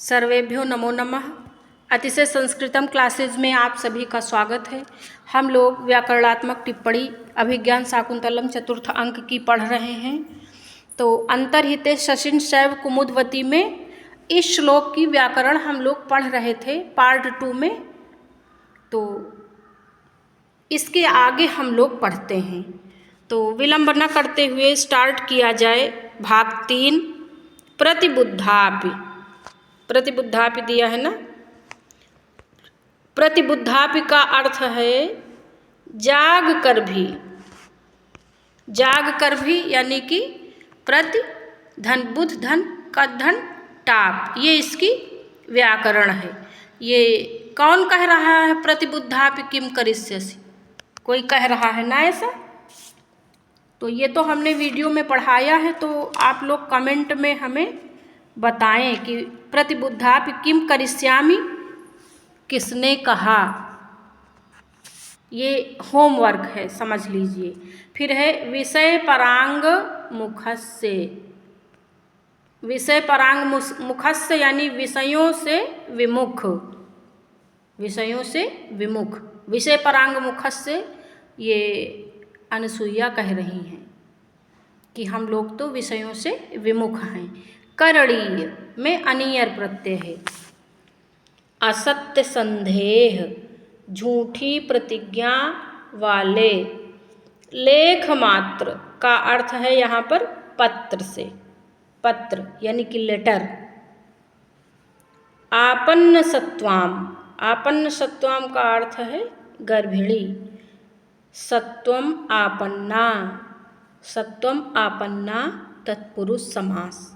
सर्वेभ्यो नमो नमः। अतिशय संस्कृतम क्लासेज में आप सभी का स्वागत है। हम लोग व्याकरणात्मक टिप्पणी अभिज्ञान शाकुंतलम चतुर्थ अंक की पढ़ रहे हैं। तो अंतर्हिते शशिन शैव कुमुदवती में इस श्लोक की व्याकरण हम लोग पढ़ रहे थे पार्ट 2 में। तो इसके आगे हम लोग पढ़ते हैं। तो विलंब न करते हुए स्टार्ट किया जाए। भाग 3 प्रतिबुद्धापि। प्रतिबुद्धापि दिया है ना। प्रतिबुद्धापि का अर्थ है जाग कर भी। जाग कर भी यानी कि प्रति धन बुध धन कद धन टाप, ये इसकी व्याकरण है। ये कौन कह रहा है? प्रतिबुद्धापि किम करिष्यसि, कोई कह रहा है ना ऐसा। तो ये तो हमने वीडियो में पढ़ाया है, तो आप लोग कमेंट में हमें बताएं कि प्रतिबुद्धापि किम करिष्यामि किसने कहा। ये होमवर्क है, समझ लीजिए। फिर है विषय परांग मुखस्य। विषय परांग मुखस्य यानी विषयों से विमुख। विषयों से विमुख, विषय परांग मुखस्य, ये अनुसुईया कह रही हैं कि हम लोग तो विषयों से विमुख हैं। करणीय में अनियर प्रत्यय है। असत्य संदेह, झूठी प्रतिज्ञा वाले। लेख मात्र का अर्थ है यहाँ पर पत्र से, पत्र यानी कि लेटर। आपन्न सत्वाम, आपन्न सत्वाम का अर्थ है गर्भिणी। सत्वम आपन्ना, सत्वम आपन्ना तत्पुरुष समास।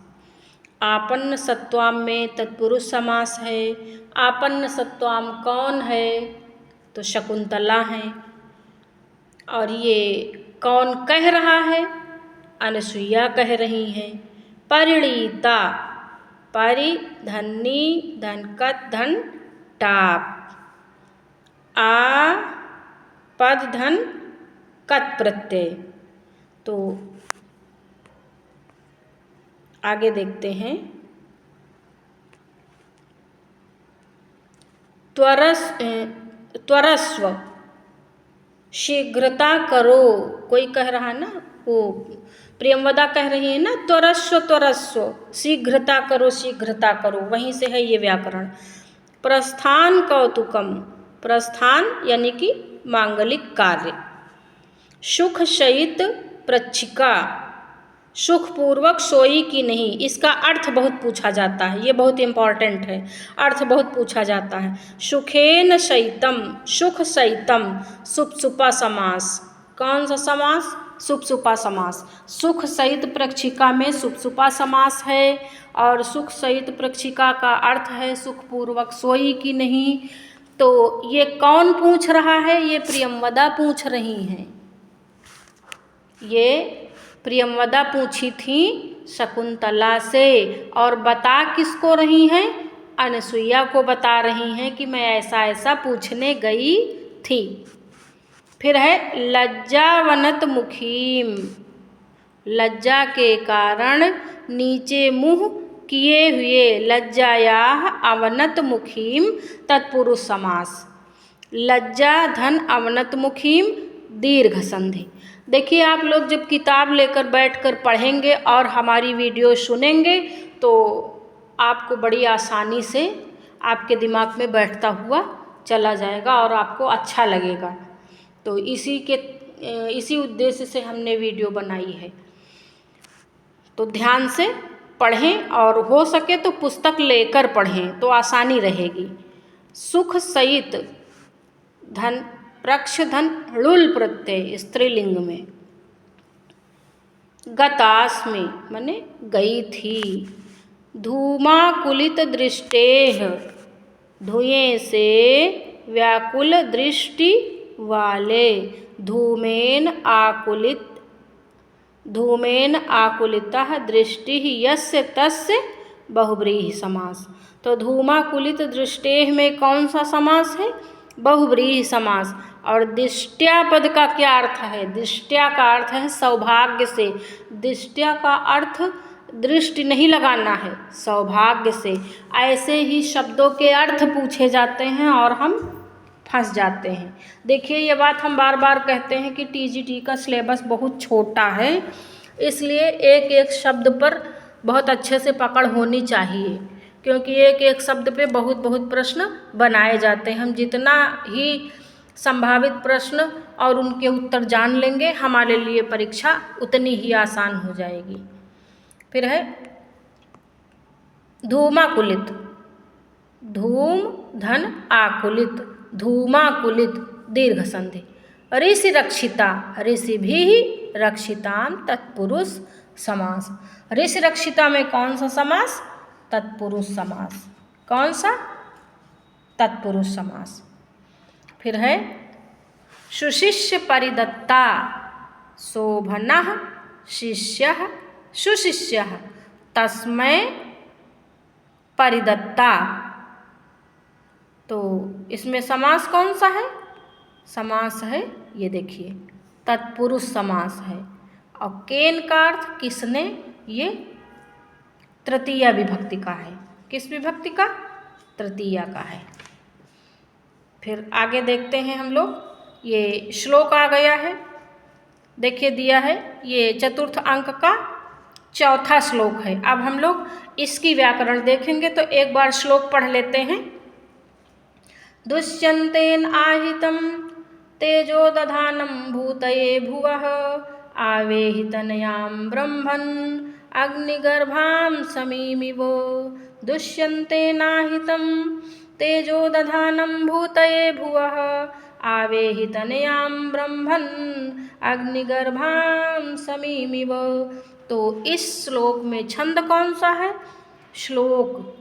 आपन्न सत्वाम में तत्पुरुष समास है। आपन्न सत्वाम कौन है? तो शकुंतला है। और ये कौन कह रहा है? अनुसुईया कह रही हैं। परिणीता, परि धन्नी धनकत धन टाप, आ पद धन कत प्रत्यय। तो आगे देखते हैं। त्वरस्व, शीघ्रता करो। कोई कह रहा है ना, वो प्रियंवदा कह रही है ना, त्वरस्व त्वरस्व, शीघ्रता करो शीघ्रता करो, वहीं से है ये व्याकरण। प्रस्थान कौतुकम, प्रस्थान यानी कि मांगलिक कार्य। सुख शयित प्रच्छिका, सुखपूर्वक सोई की नहीं। इसका अर्थ बहुत पूछा जाता है, ये बहुत इम्पॉर्टेंट है। अर्थ बहुत पूछा जाता है। सुखेन शयितम, सुख शयितम, सुप्सुपा समास। कौन सा समास? सुप्सुपा समास। सुख सहित प्रक्षिका में सुप्सुपा समास है। और सुख सहित प्रक्षिका का अर्थ है सुखपूर्वक सोई की नहीं। तो ये कौन पूछ रहा है? ये प्रियंवदा पूछ रही हैं। ये प्रियंवदा पूछी थी शकुंतला से, और बता किसको रही हैं? अनुसुईया को बता रही हैं कि मैं ऐसा ऐसा पूछने गई थी। फिर है लज्जावनत मुखीम, लज्जा के कारण नीचे मुँह किए हुए। लज्जायाः अवनत मुखीम तत्पुरुष समास। लज्जा धन अवनत मुखीम दीर्घ संधि। देखिए, आप लोग जब किताब लेकर बैठकर पढ़ेंगे और हमारी वीडियो सुनेंगे तो आपको बड़ी आसानी से आपके दिमाग में बैठता हुआ चला जाएगा और आपको अच्छा लगेगा। तो इसी उद्देश्य से हमने वीडियो बनाई है। तो ध्यान से पढ़ें और हो सके तो पुस्तक लेकर पढ़ें तो आसानी रहेगी। सुख सहित धन प्रक्ष धन ऋल प्रत्यय स्त्रीलिंग में। गतास्मि माने गई थी। धूमाकुलित दृष्टेह, धुएं से व्याकुल दृष्टि वाले। धूमेन आकुलित, धूमेन आकुलितः दृष्टि यस्य तस्य बहुव्रीहि समास। तो धूमाकुलित दृष्टेह में कौन सा समास है? बहुव्रीहि समास। और दिष्ट्या पद का क्या अर्थ है? दिष्ट्या का अर्थ है सौभाग्य से। दिष्ट्या का अर्थ दृष्टि नहीं लगाना है, सौभाग्य से। ऐसे ही शब्दों के अर्थ पूछे जाते हैं और हम फंस जाते हैं। देखिए, ये बात हम बार बार कहते हैं कि टीजीटी का सिलेबस बहुत छोटा है, इसलिए एक एक शब्द पर बहुत अच्छे से पकड़ होनी चाहिए, क्योंकि एक एक शब्द पे बहुत बहुत प्रश्न बनाए जाते हैं। हम जितना ही संभावित प्रश्न और उनके उत्तर जान लेंगे, हमारे लिए परीक्षा उतनी ही आसान हो जाएगी। फिर है धूमाकुलित, धूम धन आकुलित, धूमाकुलित दीर्घ संधि। ऋषि रक्षिता, ऋषि भी रक्षिताम तत्पुरुष समास। ऋषि रक्षिता में कौन सा समास? तत्पुरुष समास। कौन सा? तत्पुरुष समास। फिर है सुशिष्य परिदत्ता, शोभनः शिष्यः सुशिष्यः तस्मै परिदत्ता। तो इसमें समास कौन सा है? समास है, ये देखिए, तत्पुरुष समास है। और केन का अर्थ किसने? ये तृतीया विभक्ति का है। किस विभक्ति का? तृतीया का है। फिर आगे देखते हैं हम लोग, ये श्लोक आ गया है, देखिए दिया है, ये चतुर्थ अंक का चौथा श्लोक है। अब हम लोग इसकी व्याकरण देखेंगे, तो एक बार श्लोक पढ़ लेते हैं। दुष्यन्तेन आहितं तेजो दधानं भूतये भुवः आवेहि तनयां ब्रह्मन् अग्निगर्भां समीमिव। दुष्यन्तेनाहितं तेजो दधानं भूतये भुवः आवेहि तनयां ब्रह्मन् अग्निगर्भां समीमिव। तो इस श्लोक में छंद कौन सा है? श्लोक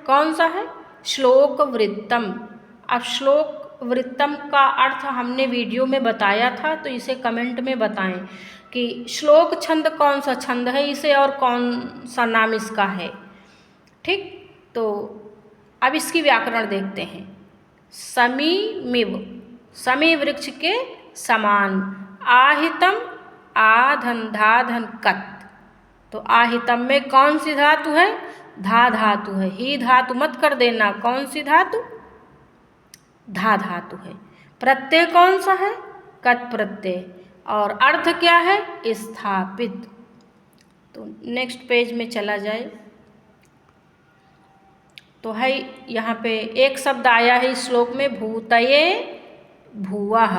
कौन सा है? श्लोक वृत्तम। अब श्लोक वृत्तम का अर्थ हमने वीडियो में बताया था, तो इसे कमेंट में बताएं कि श्लोक छंद कौन सा छंद है इसे और कौन सा नाम इसका है। ठीक, तो अब इसकी व्याकरण देखते हैं। समीमिव, समी वृक्ष के समान। आहितम, आधन धाधन कत। तो आहितम में कौन सी धातु है? धा धातु है। ही धातु मत कर देना। कौन सी धातु? धा धातु है। प्रत्यय कौन सा है? कत प्रत्यय। और अर्थ क्या है? स्थापित। तो नेक्स्ट पेज में चला जाए तो है यहाँ पे एक शब्द आया है इस श्लोक में, भूतये भुवः।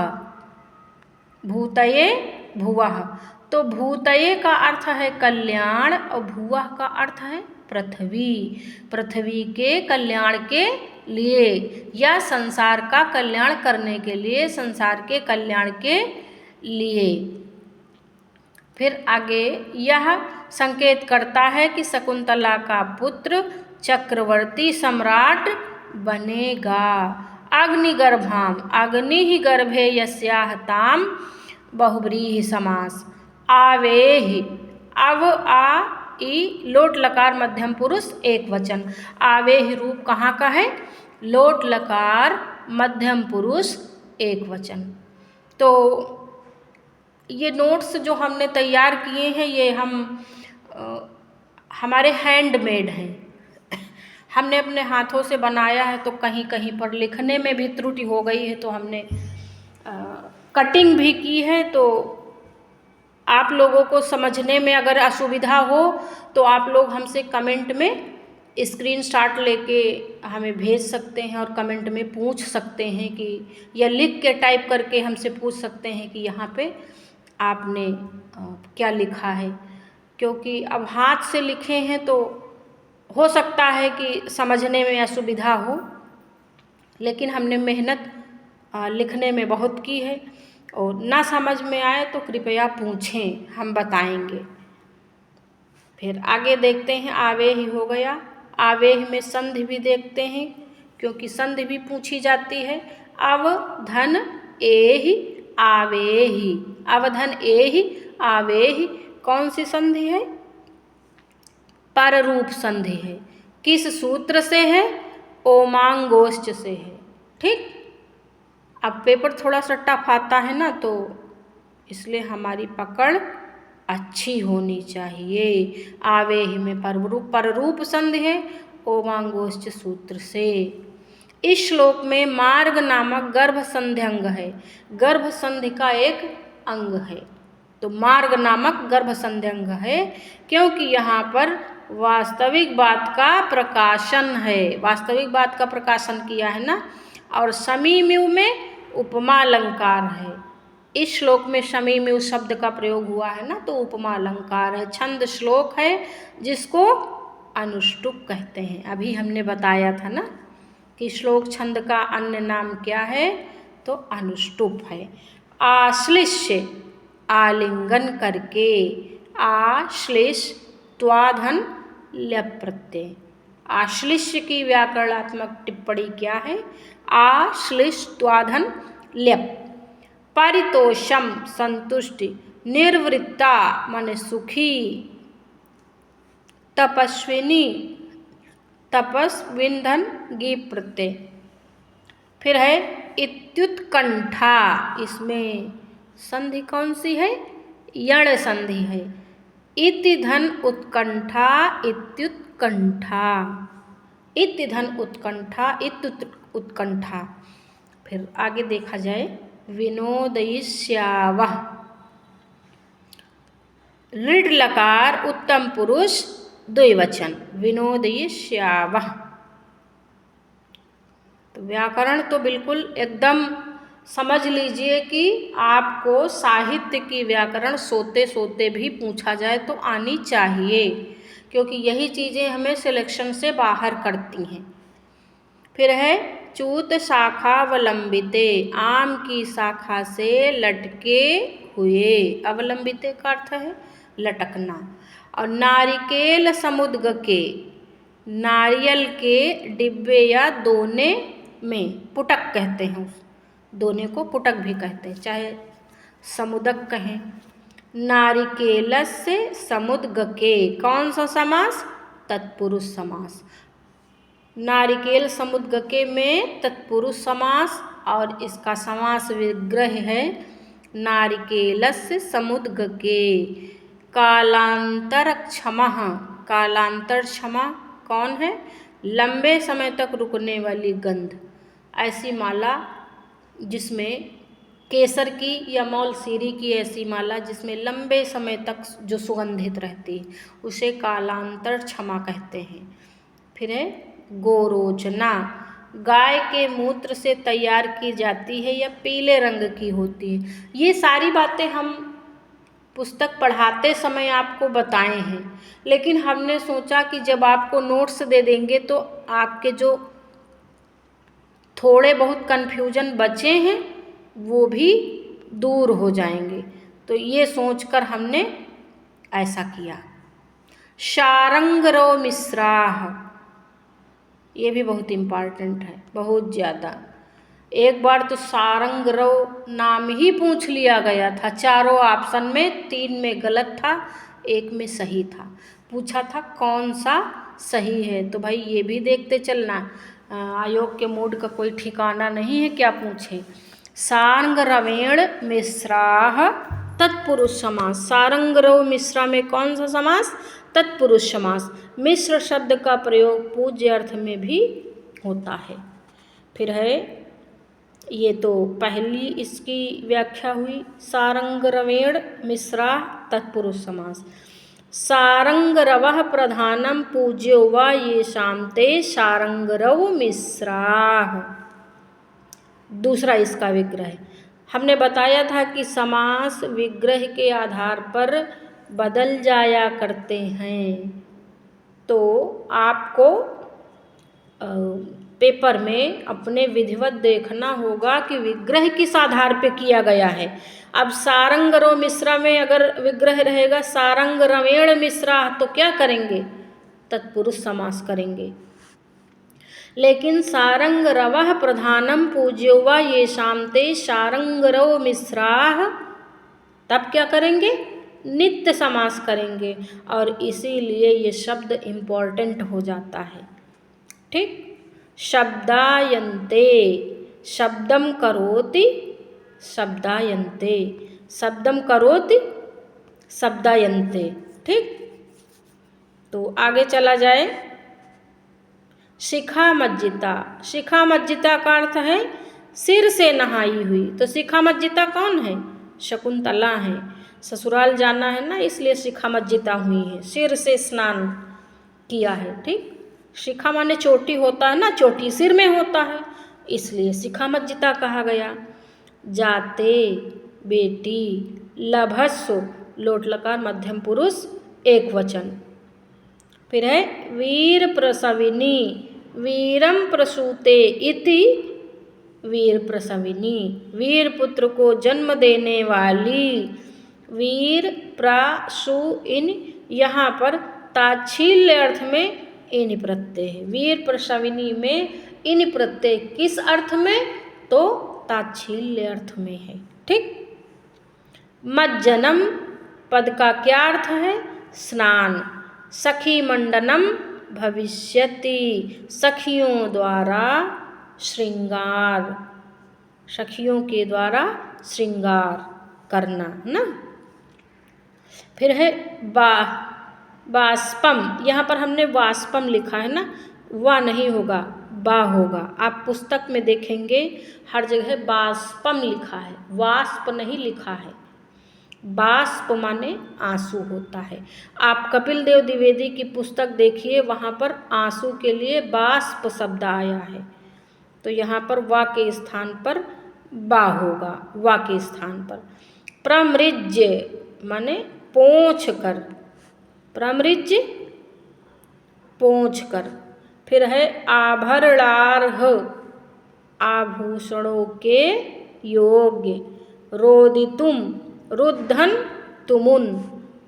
भूतये भुवः। तो भूतये का अर्थ है कल्याण और भुवः का अर्थ है पृथ्वी। पृथ्वी के कल्याण के लिए या संसार का कल्याण करने के लिए, संसार के कल्याण के लिए। फिर आगे यह संकेत करता है कि शकुंतला का पुत्र चक्रवर्ती सम्राट बनेगा। अग्निगर्भाम, अग्नि ही गर्भे यस्याह ताम बहुव्रीहि समास। आवेहि, अव आ ई लोट लकार मध्यम पुरुष एक वचन। आवेहि रूप कहाँ का है? लोट लकार मध्यम पुरुष एक वचन। तो ये नोट्स जो हमने तैयार किए हैं, ये हमारे हैंडमेड हैं। हमने अपने हाथों से बनाया है, तो कहीं कहीं पर लिखने में भी त्रुटि हो गई है, तो हमने कटिंग भी की है। तो आप लोगों को समझने में अगर असुविधा हो तो आप लोग हमसे कमेंट में स्क्रीनशॉट लेके हमें भेज सकते हैं और कमेंट में पूछ सकते हैं कि, या लिख के टाइप करके हमसे पूछ सकते हैं कि यहाँ पे आपने क्या लिखा है। क्योंकि अब हाथ से लिखे हैं तो हो सकता है कि समझने में असुविधा हो, लेकिन हमने मेहनत लिखने में बहुत की है। और ना समझ में आए तो कृपया पूछें, हम बताएंगे। फिर आगे देखते हैं, आवेहि हो गया। आवेहि में संधि भी देखते हैं, क्योंकि संधि भी पूछी जाती है। अवधन एहि आवेहि, अवधन एहि आवेहि कौन सी संधि है? पररूप संधि है। किस सूत्र से है? ओमांगोष्ठ से है। ठीक, अब पेपर थोड़ा सा टफ आता है ना, तो इसलिए हमारी पकड़ अच्छी होनी चाहिए। आवे ही में पररूप संधि है ओमांगोश्च सूत्र से। इस श्लोक में मार्ग नामक गर्भ संधि अंग है। गर्भ संधि का एक अंग है, तो मार्ग नामक गर्भ संधि अंग है, क्योंकि यहाँ पर वास्तविक बात का प्रकाशन है। वास्तविक बात का प्रकाशन किया है ना। और समीम्यु में उपमा अलंकार है। इस श्लोक में समीम्यु शब्द का प्रयोग हुआ है ना, तो उपमा अलंकार है। छंद श्लोक है जिसको अनुष्टुप कहते हैं। अभी हमने बताया था ना कि श्लोक छंद का अन्य नाम क्या है, तो अनुष्टुप है। आश्लिष्य आलिंगन करके, आश्लिष त्वाधन ल्यप प्रत्यय। आश्लिष्य की व्याकरणात्मक टिप्पणी क्या है? आश्लिष त्वाधन ल्यप। परितोषम संतुष्टि, निर्वृत्ता माने सुखी, तपस्विनी तपस्विंधन गीप प्रत्यय। फिर है इत्युत्कंठा, इसमें संधि कौन सी है? यण संधि है। इति धन उत्कंठा, इत्युत्कंठा, इति धन उत्कंठा, उत्कंठा। फिर आगे देखा जाए, विनोदयिष्यावः, ऋड लकार उत्तम पुरुष द्विवचन, विनोदयिष्यावः। तो व्याकरण तो बिल्कुल एकदम समझ लीजिए कि आपको साहित्य की व्याकरण सोते सोते भी पूछा जाए तो आनी चाहिए, क्योंकि यही चीज़ें हमें सिलेक्शन से बाहर करती हैं। फिर है चूत शाखावलंबिते, आम की शाखा से लटके हुए। अवलंबिते का अर्थ है लटकना। और नारिकेल समुद्ग के, नारियल के डिब्बे या दोने में, पुटक कहते हैं उस दोने को, पुटक भी कहते हैं, चाहे समुदक कहें। नारिकेलस से समुद्ग के, कौन सा समास? तत्पुरुष समास। नारिकेल समुद्ग के में तत्पुरुष समास, और इसका समास विग्रह है नारिकेलस समुद्ग के। कालांतर क्षमा, कालांतर क्षमा कौन है? लंबे समय तक रुकने वाली गंध। ऐसी माला जिसमें केसर की या मौलसीरी की ऐसी माला जिसमें लंबे समय तक जो सुगंधित रहती है, उसे कालांतर क्षमा कहते हैं। फिर है गोरोचना, गाय के मूत्र से तैयार की जाती है या पीले रंग की होती है। ये सारी बातें हम पुस्तक पढ़ाते समय आपको बताए हैं, लेकिन हमने सोचा कि जब आपको नोट्स दे देंगे तो आपके जो थोड़े बहुत कन्फ्यूजन बचे हैं वो भी दूर हो जाएंगे, तो ये सोचकर हमने ऐसा किया। शारंगरो मिश्राह, ये भी बहुत इम्पॉर्टेंट है, बहुत ज़्यादा। एक बार तो सारंगरव नाम ही पूछ लिया गया था, चारों ऑप्शन में 3 में गलत था, 1 में सही था। पूछा था कौन सा सही है, तो भाई ये भी देखते चलना, आयोग के मूड का कोई ठिकाना नहीं है, क्या पूछे। सारंगरवेण मिश्राह तत्पुरुष समास। सारंगरव मिश्रा में कौन सा समास? तत्पुरुष समास। मिश्र शब्द का प्रयोग पूज्य अर्थ में भी होता है। फिर है, ये तो पहली इसकी व्याख्या हुई, सारंगरवेण मिश्रा तत्पुरुष समास। सारंगरवः प्रधानम पूज्यो वा येषां ते सारंगरव मिश्राः। दूसरा इसका विग्रह, हमने बताया था कि समास विग्रह के आधार पर बदल जाया करते हैं, तो आपको पेपर में अपने विधिवत देखना होगा कि विग्रह किस आधार पे किया गया है। अब सारंगरव मिश्रा में अगर विग्रह रहेगा सारंगरवेण मिश्रा, तो क्या करेंगे? तत्पुरुष समास करेंगे। लेकिन सारंगरवः प्रधानम पूज्यो वा येषां ते सारंगरव मिश्राः, तब क्या करेंगे? नित्य समास करेंगे, और इसीलिए ये शब्द इम्पॉर्टेंट हो जाता है। ठीक। शब्दायन्ते, शब्दम करोति शब्दायन्ते, शब्दम करोति शब्दायन्ते। ठीक, तो आगे चला जाए। शिखा मज्जिता, शिखा मज्जिता का अर्थ है सिर से नहाई हुई। तो शिखा मज्जिता कौन है? शकुंतला है। ससुराल जाना है ना, इसलिए शिखा मज्जिता हुई है, सिर से स्नान किया है। ठीक, शिखा माने चोटी होता है ना, चोटी सिर में होता है, इसलिए शिखा मज्जिता कहा गया। जाते बेटी, लभस्व लोट लकार मध्यम पुरुष एक वचन। फिर है वीर प्रसविनी, वीरम प्रसूते इति वीर प्रसविनी, वीर पुत्र को जन्म देने वाली। वीर प्रसु इन, यहाँ पर ताच्छील्य अर्थ में इन प्रत्यय है। वीर प्रसविनी में इन प्रत्यय किस अर्थ में? तो ताच्छील्य अर्थ में है। ठीक, मज्जनम पद का क्या अर्थ है? स्नान। सखी मंडनम भविष्यति, सखियों द्वारा श्रृंगार, सखियों के द्वारा श्रृंगार करना ना। फिर है वाष्पम, यहाँ पर हमने वाष्पम लिखा है ना, वा नहीं होगा, बा होगा। आप पुस्तक में देखेंगे हर जगह वाष्पम लिखा है, वाष्प नहीं लिखा है। बाष्प माने आंसू होता है। आप कपिल देव द्विवेदी की पुस्तक देखिए, वहाँ पर आंसू के लिए बाष्प शब्द आया है। तो यहाँ पर वा के स्थान पर बा होगा, वा के स्थान पर। प्रमृज्य माने पोंछ कर, प्रमृज्य पोंछ कर। फिर है आभरणार्ह, आभूषणों के योग्य। रोदितुम, रुद्धन तुमुन।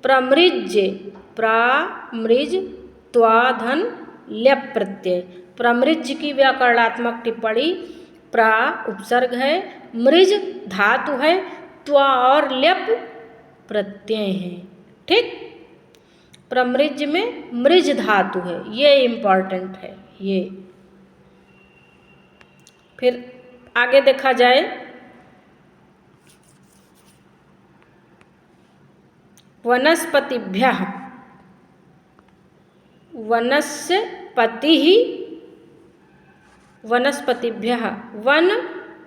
प्रमृज्य, प्रामृज त्वाधन ल्यप प्रत्यय। प्रमृज्य की व्याकरणात्मक टिप्पणी, प्रा उपसर्ग है, मृज धातु है, त्वा और ल्यप प्रत्यय है। ठीक, प्रमृज्य में मृज धातु है, ये इम्पॉर्टेंट है ये। फिर आगे देखा जाए, वनस्पतिभ्यः, वनस्पतिः, वनस्पतिभ्यः, वन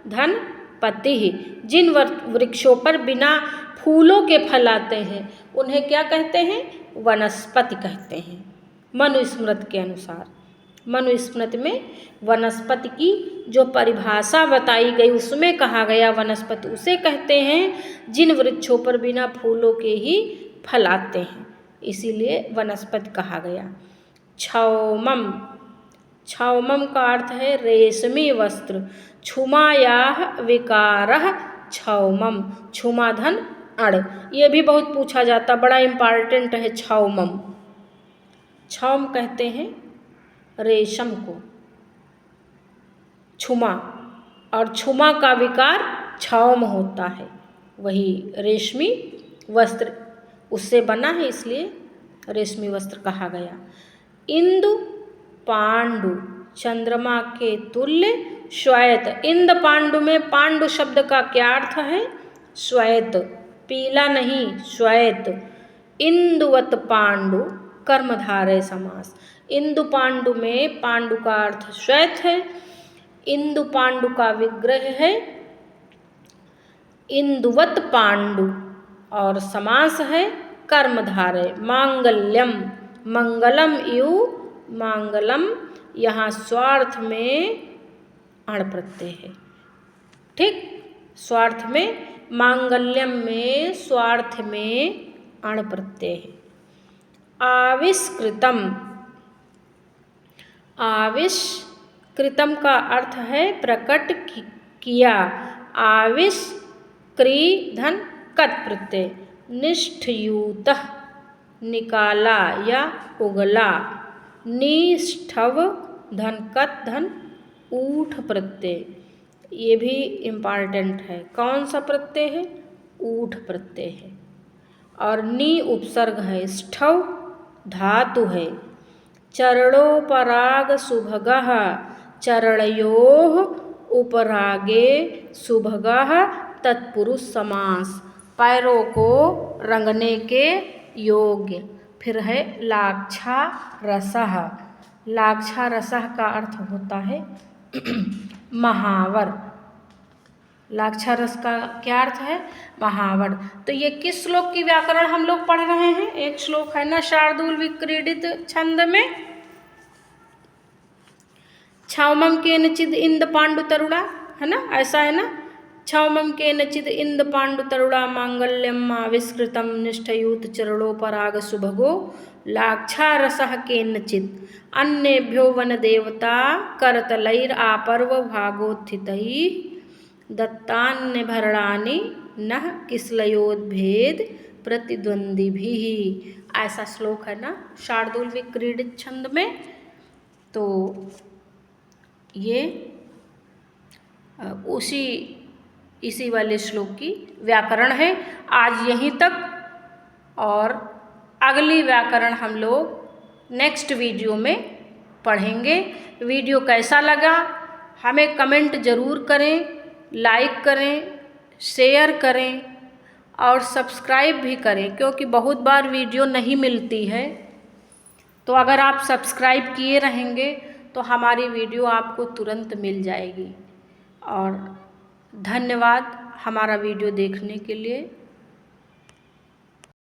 धन पति। जिन वृक्षों पर बिना फूलों के फल आते हैं उन्हें क्या कहते हैं? वनस्पति कहते हैं। मनुस्मृति के अनुसार, मनुस्मृति में वनस्पति की जो परिभाषा बताई गई उसमें कहा गया वनस्पति उसे कहते हैं जिन वृक्षों पर बिना फूलों के ही फल आते हैं, इसीलिए वनस्पति कहा गया। क्षौमम, क्षौमम का अर्थ है रेशमी वस्त्र। छुमायाः विकारः क्षौमम, छुमाधन अड़। ये भी बहुत पूछा जाता, बड़ा इम्पॉर्टेंट है क्षौमम। क्षौम कहते हैं रेशम को, छुमा, और छुमा का विकार क्षौम होता है। वही रेशमी वस्त्र उससे बना है, इसलिए रेशमी वस्त्र कहा गया। इंदु पांडु, चंद्रमा के तुल्य श्वेत। इंद पांडु में पांडु शब्द का क्या अर्थ है? श्वेत, पीला नहीं, श्वेत। इंदुवत पांडु कर्मधारय समास। इंदु पांडु में पांडु का अर्थ श्वेत है। इंदु पांडु का विग्रह है इंदुवत पांडु, और समास है कर्मधारय। मांगल्यम, मंगलम यु मांगलम, यहाँ स्वार्थ में अण प्रत्यय है। ठीक, स्वार्थ में, मांगल्यम में स्वार्थ में अण प्रत्यय है। आविष्कृतम, आविष्कृतम का अर्थ है प्रकट किया। आविष्कृ धन कत प्रत्यय। निष्ठयूतः, निकाला या उगला। निष्ठव धन कत धन ऊठ प्रत्यय, ये भी इम्पॉर्टेंट है। कौन सा प्रत्यय है? ऊठ प्रत्यय है। और नी उपसर्ग है, स्ठव धातु है। चरणोपराग सुभगः, चरणयोः उपरागे सुभगः तत्पुरुष समास। पैरों को रंगने के योग्य। फिर है लाक्षारसः। लाक्षारसः का अर्थ होता है महावर। लाक्षारस का क्या अर्थ है? महावर। तो ये किस श्लोक की व्याकरण हम लोग पढ़ रहे हैं? एक श्लोक है ना शार्दूल विक्रीडित छंद में, क्षौमम केनचिद इंद पांडु तरुणा, है ना, ऐसा है ना, क्षौमम केनचिद इंद पांडु तरुणा मांगल्यम आविष्कृतम निष्ठयूत चरणोपराग सुभगो लाक्षारसः केनचिद अन्येभ्यो वन देवता करतलैर आपर्व भागोत्थितैः दत्तान्यभरणानि नः किसलयोद्भेद प्रतिद्वंद्विभिः। ऐसा श्लोक है ना शार्दूल विक्रीडित छंद में। तो ये इसी वाले श्लोक की व्याकरण है। आज यहीं तक, और अगली व्याकरण हम लोग नेक्स्ट वीडियो में पढ़ेंगे। वीडियो कैसा लगा हमें कमेंट ज़रूर करें, लाइक करें, शेयर करें और सब्सक्राइब भी करें, क्योंकि बहुत बार वीडियो नहीं मिलती है। तो अगर आप सब्सक्राइब किए रहेंगे तो हमारी वीडियो आपको तुरंत मिल जाएगी। और धन्यवाद हमारा वीडियो देखने के लिए।